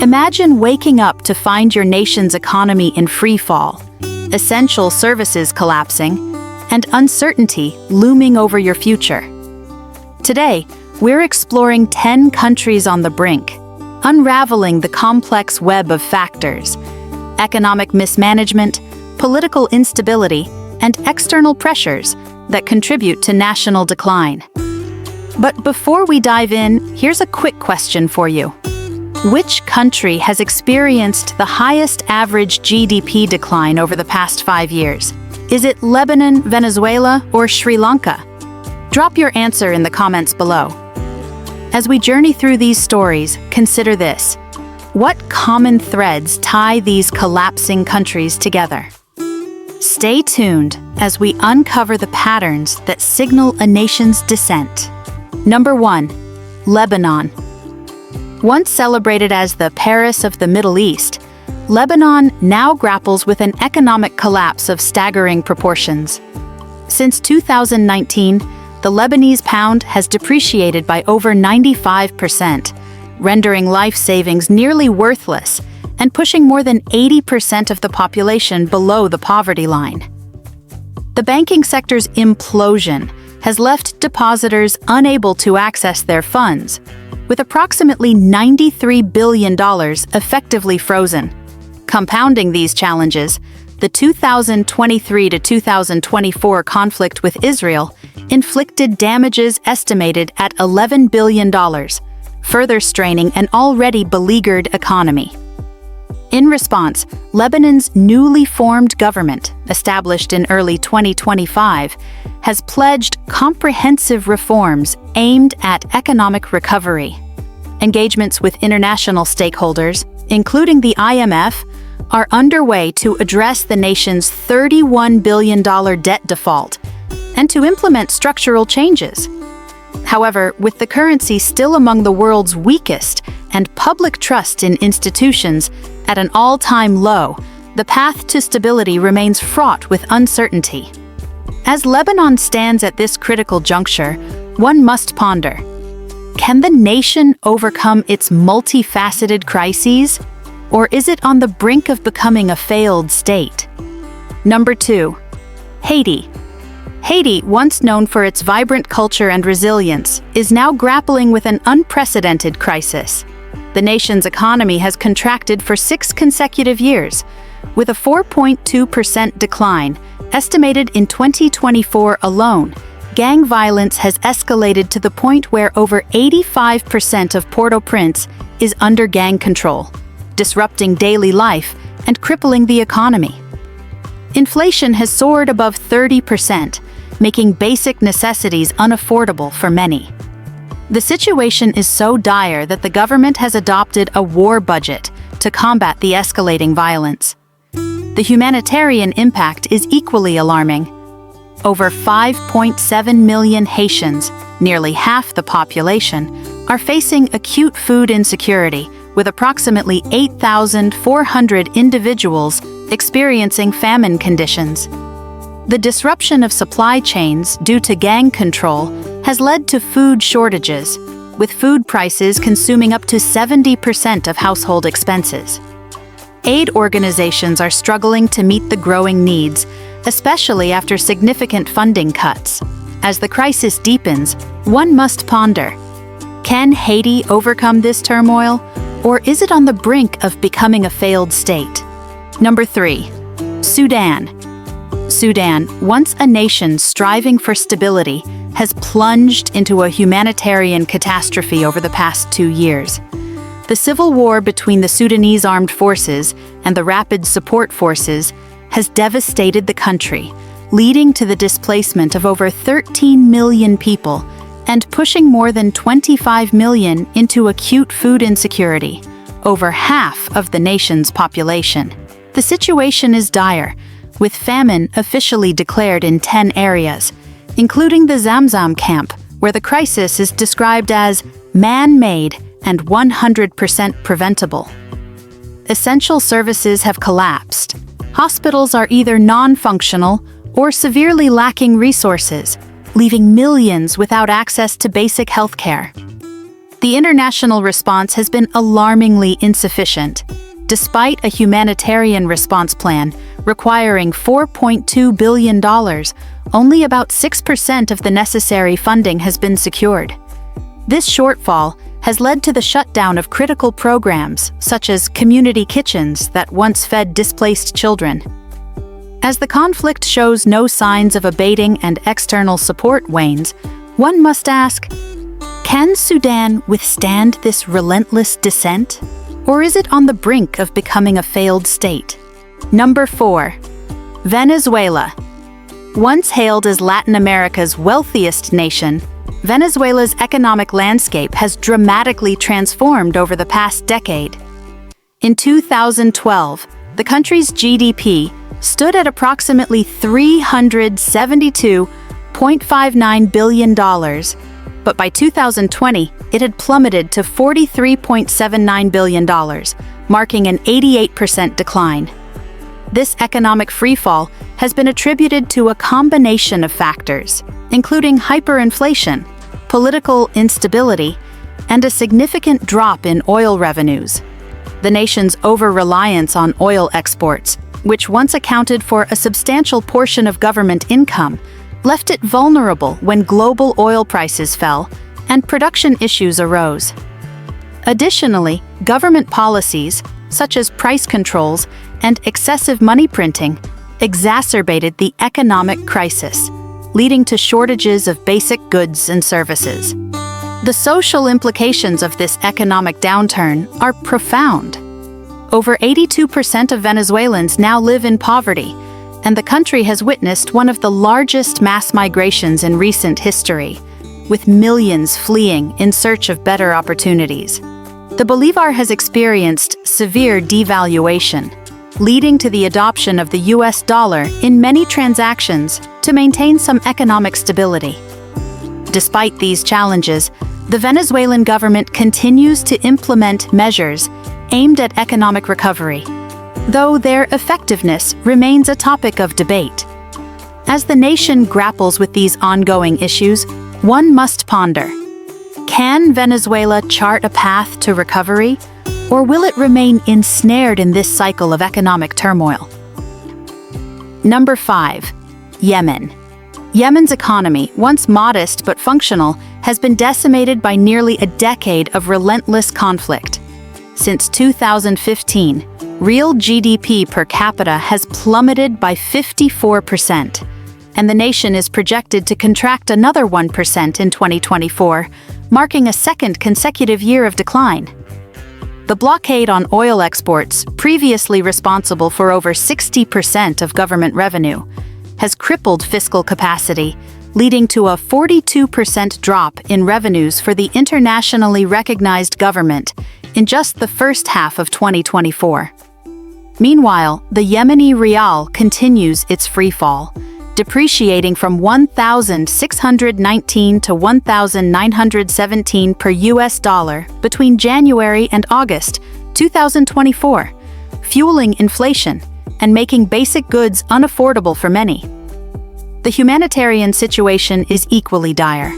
Imagine waking up to find your nation's economy in free fall, essential services collapsing, and uncertainty looming over your future. Today, we're exploring 10 countries on the brink, unraveling the complex web of factors: economic mismanagement, political instability, and external pressures that contribute to national decline. But before we dive in, here's a quick question for you. Which country has experienced the highest average GDP decline over the past 5 years? Is it Lebanon, Venezuela, or Sri Lanka? Drop your answer in the comments below. As we journey through these stories, consider this. What common threads tie these collapsing countries together? Stay tuned as we uncover the patterns that signal a nation's descent. Number 1. Lebanon. Once celebrated as the Paris of the Middle East, Lebanon now grapples with an economic collapse of staggering proportions. Since 2019, the Lebanese pound has depreciated by over 95%, rendering life savings nearly worthless and pushing more than 80% of the population below the poverty line. The banking sector's implosion has left depositors unable to access their funds, with approximately $93 billion effectively frozen. Compounding these challenges, the 2023 to 2024 conflict with Israel inflicted damages estimated at $11 billion, further straining an already beleaguered economy. In response, Lebanon's newly formed government, established in early 2025, has pledged comprehensive reforms aimed at economic recovery. Engagements with international stakeholders, including the IMF, are underway to address the nation's $31 billion debt default and to implement structural changes. However, with the currency still among the world's weakest and public trust in institutions at an all-time low, the path to stability remains fraught with uncertainty. As Lebanon stands at this critical juncture, one must ponder: can the nation overcome its multifaceted crises, or is it on the brink of becoming a failed state? Number 2. Haiti. Haiti, once known for its vibrant culture and resilience, is now grappling with an unprecedented crisis. The nation's economy has contracted for 6 consecutive years, with a 4.2% decline estimated in 2024 alone. Gang violence has escalated to the point where over 85% of Port-au-Prince is under gang control, disrupting daily life and crippling the economy. Inflation has soared above 30%, making basic necessities unaffordable for many. The situation is so dire that the government has adopted a war budget to combat the escalating violence. The humanitarian impact is equally alarming. Over 5.7 million Haitians, nearly half the population, are facing acute food insecurity, with approximately 8,400 individuals experiencing famine conditions. The disruption of supply chains due to gang control has led to food shortages, with food prices consuming up to 70% of household expenses. Aid organizations are struggling to meet the growing needs, especially after significant funding cuts. As the crisis deepens, one must ponder: can Haiti overcome this turmoil, or is it on the brink of becoming a failed state? Number 3. Sudan. Sudan, once a nation striving for stability, has plunged into a humanitarian catastrophe over the past 2 years. The civil war between the Sudanese armed forces and the Rapid Support Forces has devastated the country, leading to the displacement of over 13 million people and pushing more than 25 million into acute food insecurity, over half of the nation's population. The situation is dire, with famine officially declared in 10 areas, including the Zamzam camp, where the crisis is described as man-made and 100% preventable. Essential services have collapsed. Hospitals are either non-functional or severely lacking resources, leaving millions without access to basic health care. The international response has been alarmingly insufficient. Despite a humanitarian response plan requiring $4.2 billion, only about 6% of the necessary funding has been secured. This shortfall has led to the shutdown of critical programs, such as community kitchens that once fed displaced children. As the conflict shows no signs of abating and external support wanes, one must ask, can Sudan withstand this relentless descent? Or is it on the brink of becoming a failed state? Number 4. Venezuela. Once hailed as Latin America's wealthiest nation, Venezuela's economic landscape has dramatically transformed over the past decade. In 2012, the country's GDP stood at approximately $372.59 billion, but by 2020, it had plummeted to $43.79 billion, marking an 88% decline. This economic freefall has been attributed to a combination of factors, including hyperinflation, political instability, and a significant drop in oil revenues. The nation's over-reliance on oil exports, which once accounted for a substantial portion of government income, left it vulnerable when global oil prices fell and production issues arose. Additionally, government policies, such as price controls and excessive money printing, exacerbated the economic crisis, leading to shortages of basic goods and services. The social implications of this economic downturn are profound. Over 82% of Venezuelans now live in poverty, and the country has witnessed one of the largest mass migrations in recent history, with millions fleeing in search of better opportunities. The bolivar has experienced severe devaluation, leading to the adoption of the US dollar in many transactions to maintain some economic stability. Despite these challenges, the Venezuelan government continues to implement measures aimed at economic recovery, though their effectiveness remains a topic of debate. As the nation grapples with these ongoing issues, one must ponder: can Venezuela chart a path to recovery, or will it remain ensnared in this cycle of economic turmoil? Number 5. Yemen. Yemen's economy, once modest but functional, has been decimated by nearly a decade of relentless conflict. Since 2015, real GDP per capita has plummeted by 54%, and the nation is projected to contract another 1% in 2024, marking a second consecutive year of decline. The blockade on oil exports, previously responsible for over 60% of government revenue, has crippled fiscal capacity, leading to a 42% drop in revenues for the internationally recognized government in just the first half of 2024. Meanwhile, the Yemeni rial continues its freefall, depreciating from 1,619 to 1,917 per US dollar between January and August 2024, fueling inflation and making basic goods unaffordable for many. The humanitarian situation is equally dire.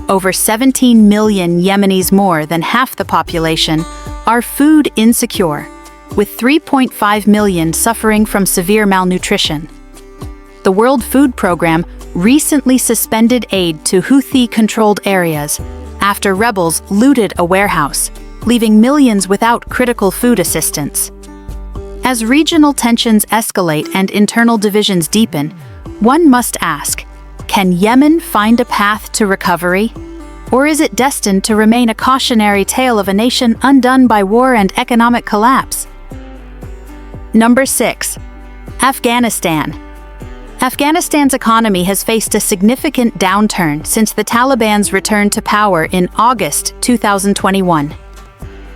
Over 17 million Yemenis, more than half the population, are food insecure, with 3.5 million suffering from severe malnutrition. The World Food Programme recently suspended aid to Houthi-controlled areas after rebels looted a warehouse, leaving millions without critical food assistance. As regional tensions escalate and internal divisions deepen, one must ask, can Yemen find a path to recovery? Or is it destined to remain a cautionary tale of a nation undone by war and economic collapse? Number 6. Afghanistan. Afghanistan's economy has faced a significant downturn since the Taliban's return to power in August 2021.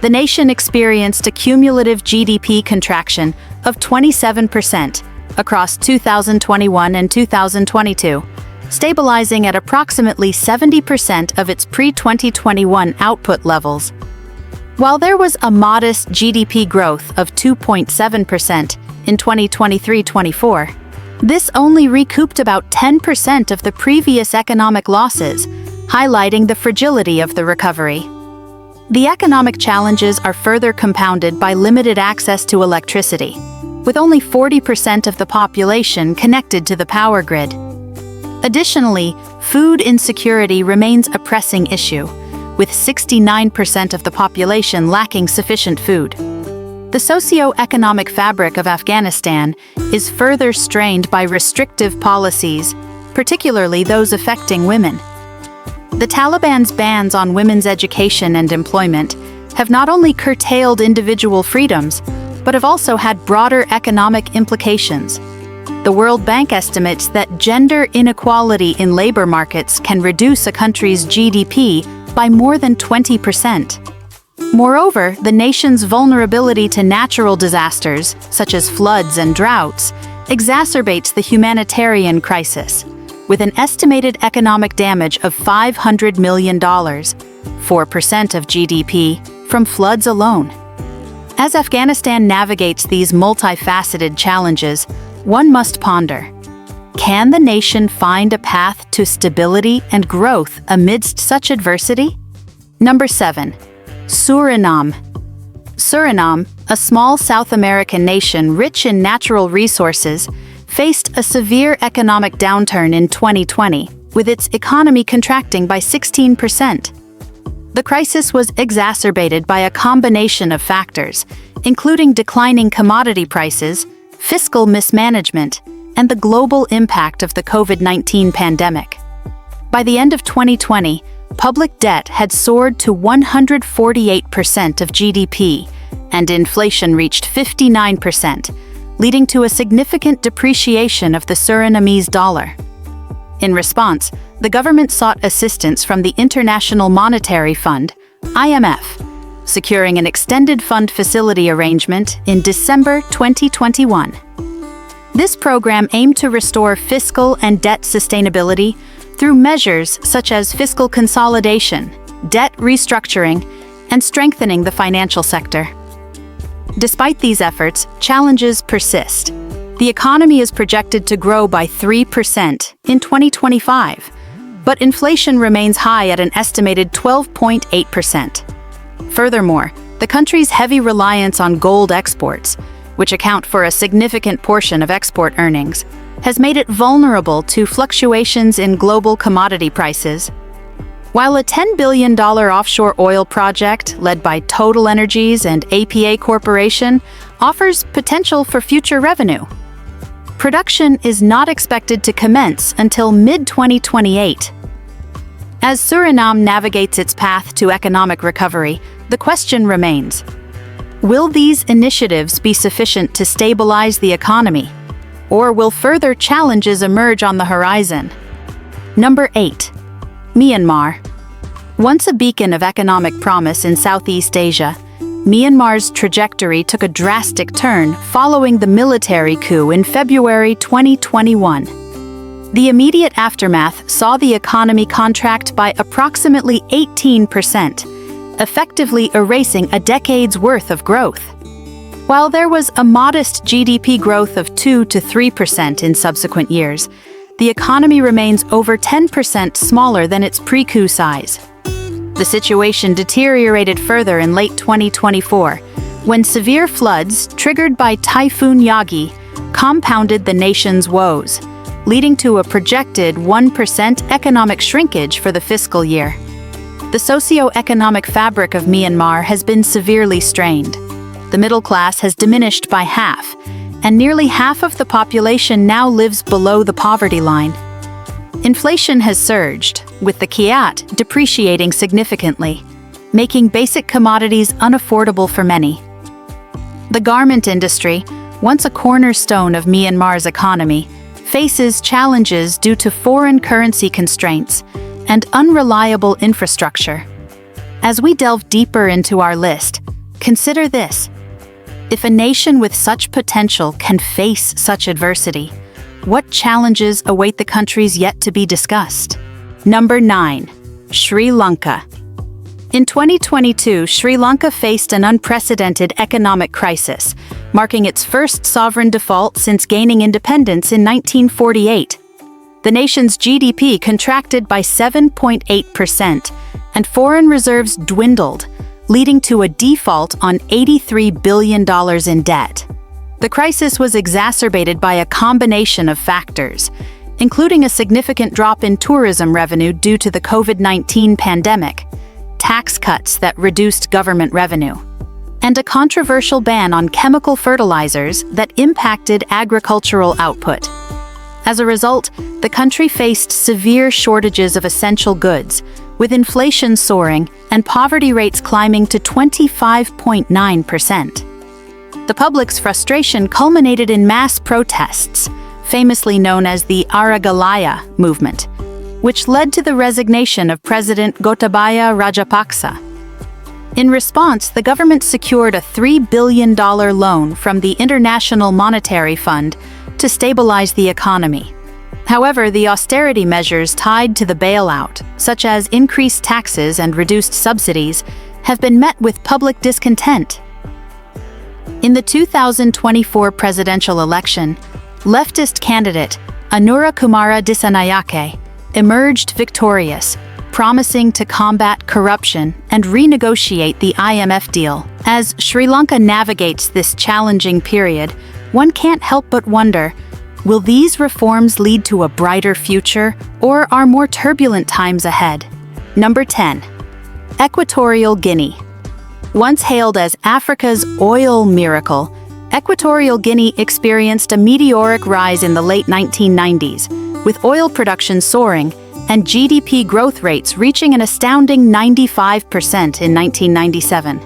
The nation experienced a cumulative GDP contraction of 27% across 2021 and 2022, stabilizing at approximately 70% of its pre-2021 output levels. While there was a modest GDP growth of 2.7% in 2023-24, this only recouped about 10% of the previous economic losses, highlighting the fragility of the recovery. The economic challenges are further compounded by limited access to electricity, with only 40% of the population connected to the power grid. Additionally, food insecurity remains a pressing issue, with 69% of the population lacking sufficient food. The socio-economic fabric of Afghanistan is further strained by restrictive policies, particularly those affecting women. The Taliban's bans on women's education and employment have not only curtailed individual freedoms, but have also had broader economic implications. The World Bank estimates that gender inequality in labor markets can reduce a country's GDP by more than 20%. Moreover, the nation's vulnerability to natural disasters, such as floods and droughts, exacerbates the humanitarian crisis, with an estimated economic damage of $500 million, 4% of GDP, from floods alone. As Afghanistan navigates these multifaceted challenges, one must ponder: can the nation find a path to stability and growth amidst such adversity? Number 7. Suriname. Suriname, a small South American nation rich in natural resources, faced a severe economic downturn in 2020, with its economy contracting by 16%. The crisis was exacerbated by a combination of factors, including declining commodity prices, fiscal mismanagement, and the global impact of the COVID-19 pandemic. By the end of 2020, public debt had soared to 148% of GDP, and inflation reached 59%, leading to a significant depreciation of the Surinamese dollar. In response, the government sought assistance from the International Monetary Fund, IMF, securing an extended fund facility arrangement in December 2021. This program aimed to restore fiscal and debt sustainability through measures such as fiscal consolidation, debt restructuring, and strengthening the financial sector. Despite these efforts, challenges persist. The economy is projected to grow by 3% in 2025, but inflation remains high at an estimated 12.8%. Furthermore, the country's heavy reliance on gold exports, which account for a significant portion of export earnings, has made it vulnerable to fluctuations in global commodity prices. While a $10 billion offshore oil project led by Total Energies and APA Corporation offers potential for future revenue, production is not expected to commence until mid-2028. As Suriname navigates its path to economic recovery, the question remains: will these initiatives be sufficient to stabilize the economy, or will further challenges emerge on the horizon? Number 8. Myanmar. Once a beacon of economic promise in Southeast Asia, Myanmar's trajectory took a drastic turn following the military coup in February 2021. The immediate aftermath saw the economy contract by approximately 18%, effectively erasing a decade's worth of growth. While there was a modest GDP growth of 2 to 3% in subsequent years, the economy remains over 10% smaller than its pre-coup size. The situation deteriorated further in late 2024, when severe floods triggered by Typhoon Yagi compounded the nation's woes, leading to a projected 1% economic shrinkage for the fiscal year. The socio-economic fabric of Myanmar has been severely strained. The middle class has diminished by half, and nearly half of the population now lives below the poverty line. Inflation has surged, with the kyat depreciating significantly, making basic commodities unaffordable for many. The garment industry, once a cornerstone of Myanmar's economy, faces challenges due to foreign currency constraints and unreliable infrastructure. As we delve deeper into our list, consider this: if a nation with such potential can face such adversity, what challenges await the countries yet to be discussed? Number 9. Sri Lanka. In 2022, Sri Lanka faced an unprecedented economic crisis, marking its first sovereign default since gaining independence in 1948. The nation's GDP contracted by 7.8%, and foreign reserves dwindled, leading to a default on $83 billion in debt. The crisis was exacerbated by a combination of factors, including a significant drop in tourism revenue due to the COVID-19 pandemic, tax cuts that reduced government revenue, and a controversial ban on chemical fertilizers that impacted agricultural output. As a result, the country faced severe shortages of essential goods, with inflation soaring and poverty rates climbing to 25.9%. The public's frustration culminated in mass protests, famously known as the Aragalaya movement, which led to the resignation of President Gotabaya Rajapaksa. In response, the government secured a $3 billion loan from the International Monetary Fund to stabilize the economy. However, the austerity measures tied to the bailout, such as increased taxes and reduced subsidies, have been met with public discontent. In the 2024 presidential election, leftist candidate Anura Kumara Dissanayake emerged victorious, promising to combat corruption and renegotiate the IMF deal. As Sri Lanka navigates this challenging period, one can't help but wonder, will these reforms lead to a brighter future, or are more turbulent times ahead? Number 10. Equatorial Guinea. Once hailed as Africa's oil miracle, Equatorial Guinea experienced a meteoric rise in the late 1990s, with oil production soaring and GDP growth rates reaching an astounding 95% in 1997.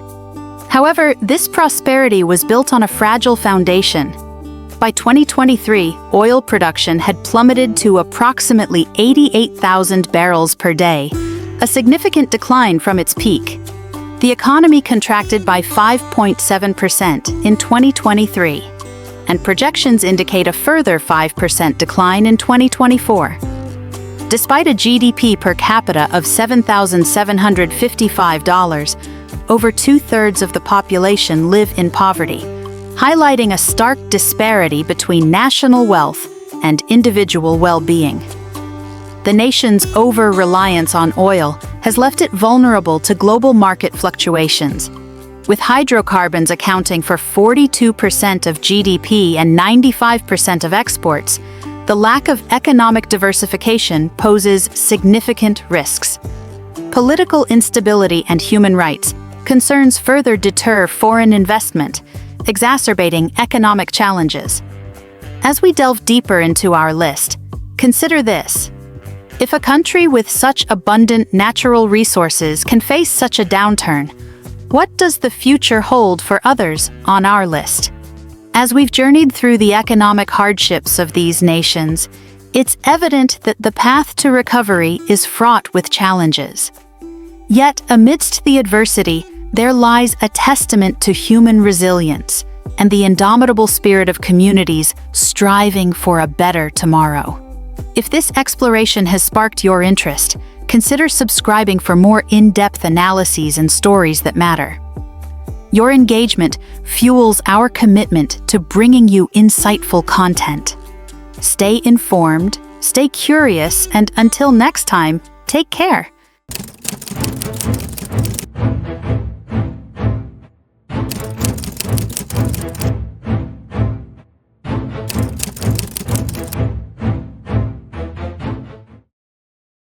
However, this prosperity was built on a fragile foundation. By 2023, oil production had plummeted to approximately 88,000 barrels per day, a significant decline from its peak. The economy contracted by 5.7% in 2023, and projections indicate a further 5% decline in 2024. Despite a GDP per capita of $7,755, over two-thirds of the population live in poverty, highlighting a stark disparity between national wealth and individual well-being. The nation's over-reliance on oil has left it vulnerable to global market fluctuations. With hydrocarbons accounting for 42% of GDP and 95% of exports, the lack of economic diversification poses significant risks. Political instability and human rights concerns further deter foreign investment, exacerbating economic challenges. As we delve deeper into our list, consider this. If a country with such abundant natural resources can face such a downturn, what does the future hold for others on our list? As we've journeyed through the economic hardships of these nations, it's evident that the path to recovery is fraught with challenges. Yet, amidst the adversity, there lies a testament to human resilience and the indomitable spirit of communities striving for a better tomorrow. If this exploration has sparked your interest, consider subscribing for more in-depth analyses and stories that matter. Your engagement fuels our commitment to bringing you insightful content. Stay informed, stay curious, and until next time, take care.